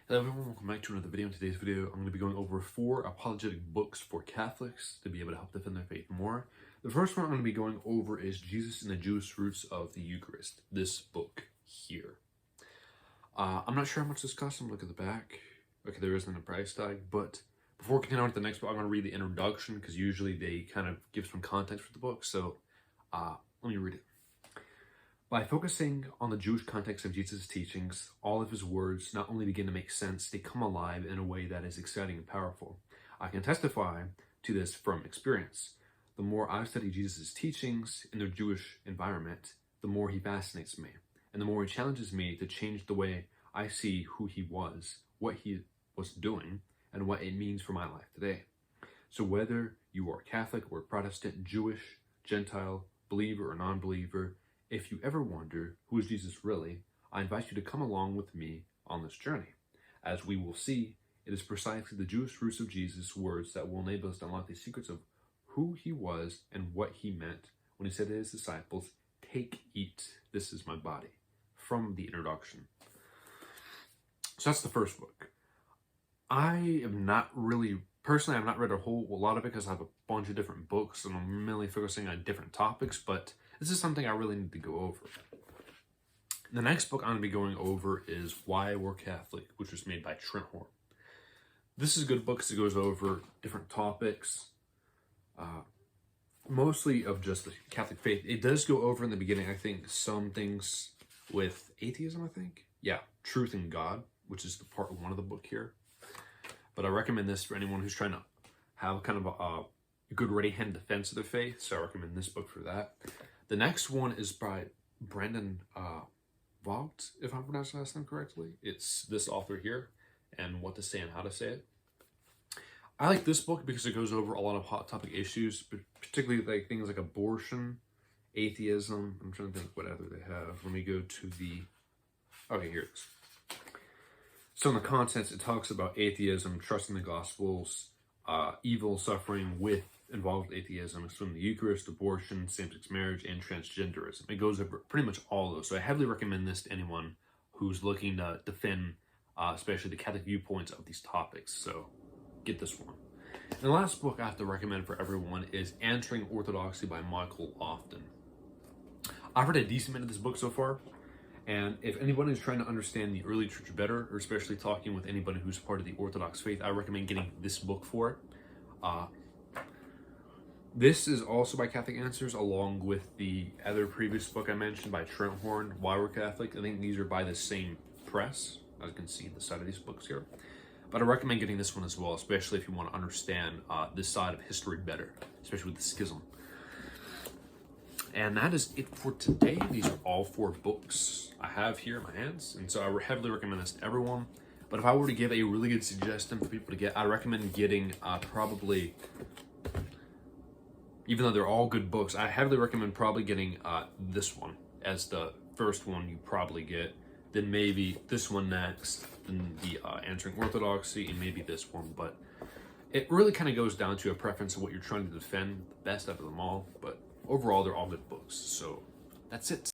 Hello everyone, welcome back to another video. In today's video, I'm going to be going over 4 apologetic books for Catholics to be able to help defend their faith more. The first one I'm going to be going over is Jesus and the Jewish Roots of the Eucharist, this book here. I'm not sure how much this costs. I'm going to look at the back. Okay, there isn't a price tag, but before continuing on to the next book, I'm going to read the introduction because usually they kind of give some context for the book, so let me read it. By focusing on the Jewish context of Jesus' teachings, all of his words not only begin to make sense, they come alive in a way that is exciting and powerful. I can testify to this from experience. The more I study Jesus' teachings in the Jewish environment, the more he fascinates me, and the more he challenges me to change the way I see who he was, what he was doing, and what it means for my life today. So whether you are Catholic or Protestant, Jewish, Gentile, believer or non-believer, if you ever wonder, who is Jesus really, I invite you to come along with me on this journey. As we will see, it is precisely the Jewish roots of Jesus' words that will enable us to unlock the secrets of who he was and what he meant when he said to his disciples, "Take, eat, this is my body," from the introduction. So that's the first book. I have not really, personally, I've not read a whole lot of it because I have a bunch of different books and I'm mainly focusing on different topics, but this is something I really need to go over. The next book I'm going to be going over is Why We're Catholic, which was made by Trent Horn. This is a good book because it goes over different topics, mostly of just the Catholic faith. It does go over in the beginning, I think, some things with atheism, I think. Yeah, truth in God, which is the part 1 of the book here. But I recommend this for anyone who's trying to have kind of a good ready-hand defense of their faith, so I recommend this book for that. The next one is by Brandon Vogt, if I'm pronouncing his name correctly. It's this author here, and What to Say and How to Say It. I like this book because it goes over a lot of hot topic issues, but particularly like things like abortion, atheism. I'm trying to think what other they have. Let me go to the... Okay, here it is. So in the contents, it talks about atheism, trusting the Gospels, evil, suffering with involved atheism, including the Eucharist, abortion, same-sex marriage, and transgenderism. It goes over pretty much all of those. So I heavily recommend this to anyone who's looking to defend, especially the Catholic viewpoints of these topics. So get this one. And the last book I have to recommend for everyone is Answering Orthodoxy by Michael Lofton. I've read a decent amount of this book so far. And if anyone is trying to understand the early church better, or especially talking with anybody who's part of the Orthodox faith, I recommend getting this book for it. This is also by Catholic Answers, along with the other previous book I mentioned by Trent Horn, Why We're Catholic. I think these are by the same press, as you can see the side of these books here. But I recommend getting this one as well, especially if you want to understand this side of history better, especially with the schism. And that is it for today. These are all 4 books I have here in my hands, and so I heavily recommend this to everyone. But if I were to give a really good suggestion for people to get, I recommend getting probably, even though they're all good books, I heavily recommend probably getting this one as the first one you probably get, then maybe this one next, then the Answering Orthodoxy, and maybe this one. But it really kind of goes down to a preference of what you're trying to defend, the best out of them all. But overall, they're all good books. So that's it.